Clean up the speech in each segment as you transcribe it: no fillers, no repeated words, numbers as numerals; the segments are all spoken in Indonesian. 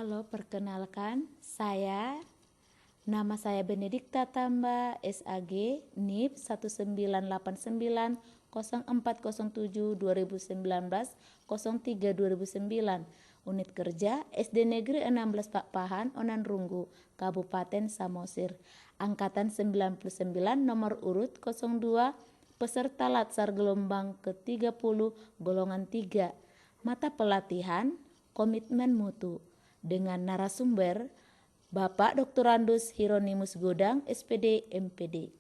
Halo, perkenalkan, nama saya Benedikta Tamba, SAG, NIP 19890407 2019 03 2009, Unit Kerja SD Negeri 16 Pak Pahan, Onan Runggu, Kabupaten Samosir, Angkatan 99, nomor urut 02, peserta Latsar gelombang ke-30, golongan 3, mata pelatihan, komitmen mutu, dengan narasumber Bapak Dr. Andus Hieronimus Godang, SPD, MPD.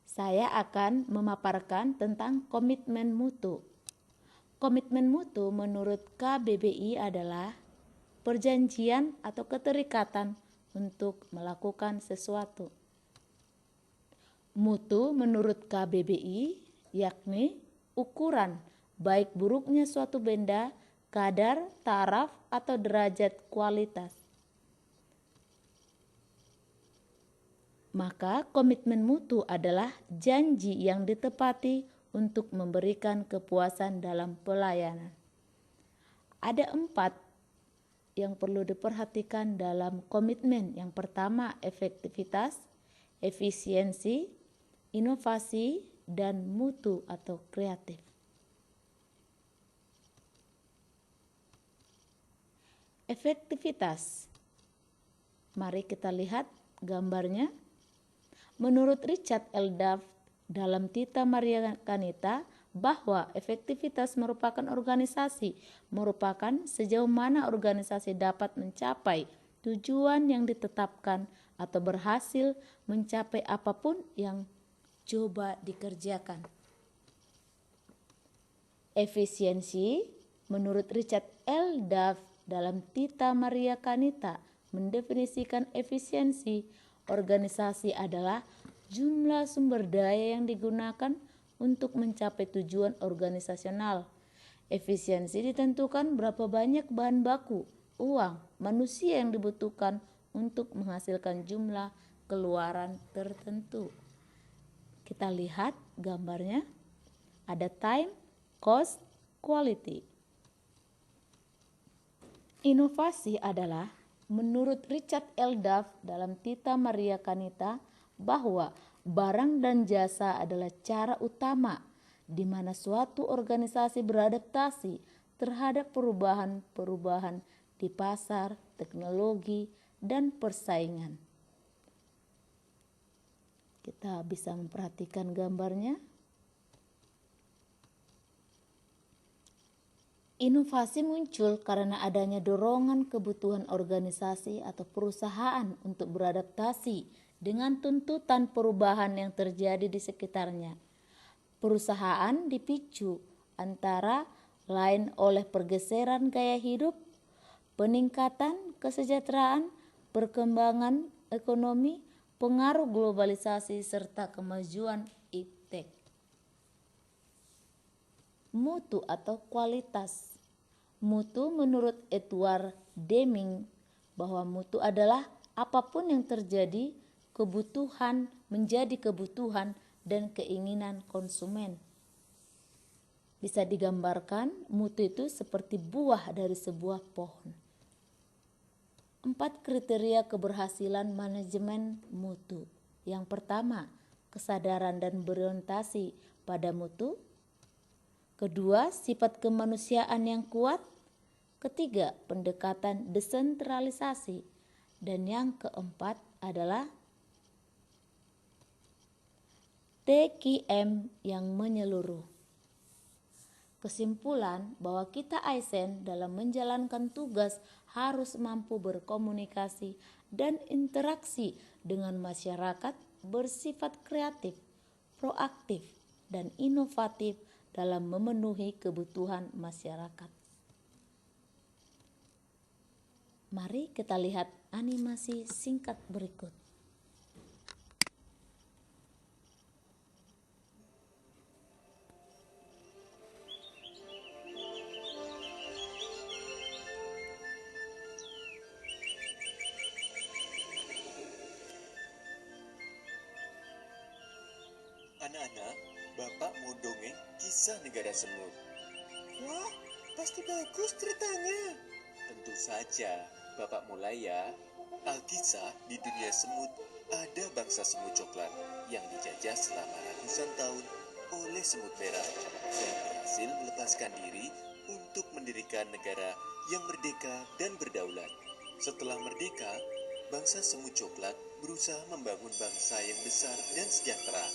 Saya akan memaparkan tentang komitmen mutu. Komitmen mutu menurut KBBI adalah perjanjian atau keterikatan untuk melakukan sesuatu. Mutu menurut KBBI yakni ukuran baik buruknya suatu benda, kadar, taraf, atau derajat kualitas. Maka komitmen mutu adalah janji yang ditepati untuk memberikan kepuasan dalam pelayanan. Ada 4 yang perlu diperhatikan dalam komitmen. Yang pertama, efektivitas, efisiensi, inovasi, dan mutu atau kreatif. Efektivitas. Mari kita lihat gambarnya. Menurut Richard L. Duff dalam Tita Maria Kanita bahwa efektivitas merupakan sejauh mana organisasi dapat mencapai tujuan yang ditetapkan atau berhasil mencapai apapun yang coba dikerjakan. Efisiensi menurut Richard L. Duff dalam Tita Maria Kanita mendefinisikan efisiensi organisasi adalah jumlah sumber daya yang digunakan untuk mencapai tujuan organisasional. Efisiensi ditentukan berapa banyak bahan baku, uang, manusia yang dibutuhkan untuk menghasilkan jumlah keluaran tertentu. Kita lihat gambarnya. Ada time, cost, quality. Inovasi adalah menurut Richard L. Duff dalam Tita Maria Kanita bahwa barang dan jasa adalah cara utama di mana suatu organisasi beradaptasi terhadap perubahan-perubahan di pasar, teknologi, dan persaingan. Kita bisa memperhatikan gambarnya. Inovasi muncul karena adanya dorongan kebutuhan organisasi atau perusahaan untuk beradaptasi dengan tuntutan perubahan yang terjadi di sekitarnya. Perusahaan dipicu antara lain oleh pergeseran gaya hidup, peningkatan kesejahteraan, perkembangan ekonomi, pengaruh globalisasi, serta kemajuan iptek. Mutu atau kualitas. Mutu menurut Edward Deming bahwa mutu adalah apapun yang terjadi menjadi kebutuhan dan keinginan konsumen. Bisa digambarkan mutu itu seperti buah dari sebuah pohon. 4 kriteria keberhasilan manajemen mutu. Yang pertama, kesadaran dan berorientasi pada mutu. Kedua, sifat kemanusiaan yang kuat. Ketiga, pendekatan desentralisasi. Dan yang keempat adalah TQM yang menyeluruh. Kesimpulan bahwa kita ASN dalam menjalankan tugas harus mampu berkomunikasi dan interaksi dengan masyarakat, bersifat kreatif, proaktif, dan inovatif dalam memenuhi kebutuhan masyarakat. Mari kita lihat animasi singkat berikut. Anak-anak, Bapak mau dongeng kisah negara semut. Wah, pasti bagus ceritanya. Tentu saja, Bapak mulai ya. Alkisah di dunia semut ada bangsa semut coklat yang dijajah selama ratusan tahun oleh semut merah dan berhasil melepaskan diri untuk mendirikan negara yang merdeka dan berdaulat. Setelah merdeka, bangsa semut coklat berusaha membangun bangsa yang besar dan sejahtera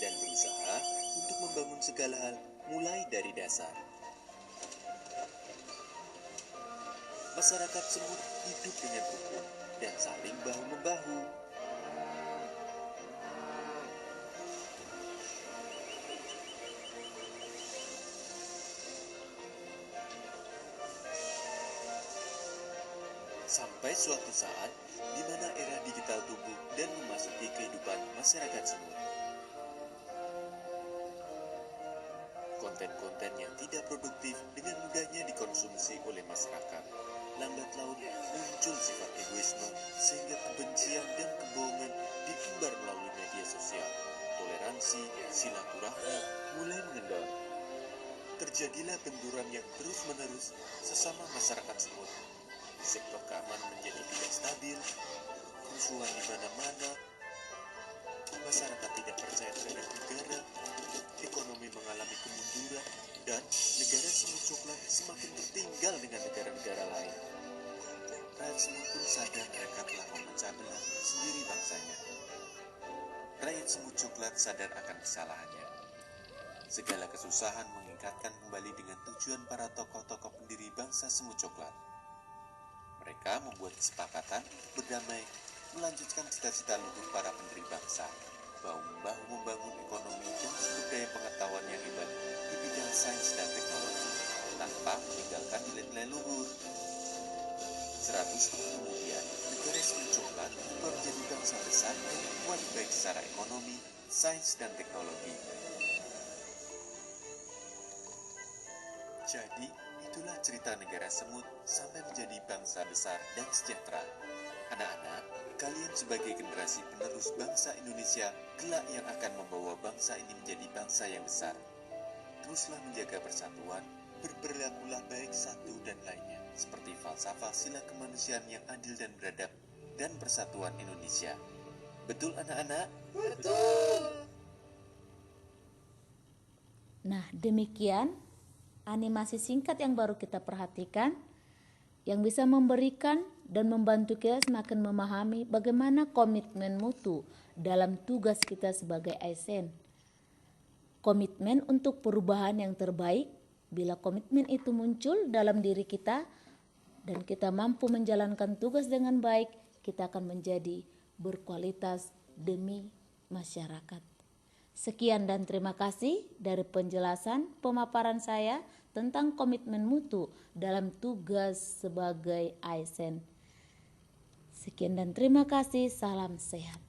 dan berusaha untuk membangun segala hal mulai dari dasar. Masyarakat semut hidup dengan rukun dan saling bahu-membahu. Sampai suatu saat di mana era digital tumbuh dan memasuki kehidupan masyarakat semut. Konten-konten yang tidak produktif dengan mudahnya dikonsumsi oleh masyarakat. Lambat laun muncul sifat egoisme sehingga kebencian dan kebohongan diumbar melalui media sosial. Toleransi, silaturahmi mulai mengendor. Terjadilah benturan yang terus-menerus sesama masyarakat semut. Sektor keamanan menjadi tidak stabil, kerusuhan di mana-mana, masyarakat tidak percaya terhadap negara, ekonomi mengalami kemunduran, dan negara semut coklat semakin tertinggal dengan negara-negara lain. Rakyat semut pun sadar mereka telah memecah belah sendiri bangsanya. Rakyat semut coklat sadar akan kesalahannya. Segala kesusahan mengingatkan kembali dengan tujuan para tokoh-tokoh pendiri bangsa semut coklat. Mereka membuat kesepakatan untuk berdamai, melanjutkan cita-cita luhur para pendiri bangsa, bahu-membahu membangun ekonomi dan sumber daya pengetahuan yang hebat di bidang sains dan teknologi, tanpa meninggalkan nilai-nilai luhur. 100 tahun kemudian, negara semut coklat berubah menjadi bangsa besar dan kuat baik secara ekonomi, sains, dan teknologi. Jadi, itulah cerita negara semut sampai menjadi bangsa besar dan sejahtera. Anak-anak, kalian sebagai generasi penerus bangsa Indonesia kelak yang akan membawa bangsa ini menjadi bangsa yang besar. Teruslah menjaga persatuan, berperilakulah baik satu dan lainnya, seperti falsafah sila kemanusiaan yang adil dan beradab, dan persatuan Indonesia. Betul anak-anak? Betul! Nah, demikian animasi singkat yang baru kita perhatikan, yang bisa memberikan dan membantu kita semakin memahami bagaimana komitmen mutu dalam tugas kita sebagai ASN. Komitmen untuk perubahan yang terbaik. Bila komitmen itu muncul dalam diri kita dan kita mampu menjalankan tugas dengan baik, kita akan menjadi berkualitas demi masyarakat. Sekian dan terima kasih dari penjelasan pemaparan saya tentang komitmen mutu dalam tugas sebagai ASN. Sekian dan terima kasih, salam sehat.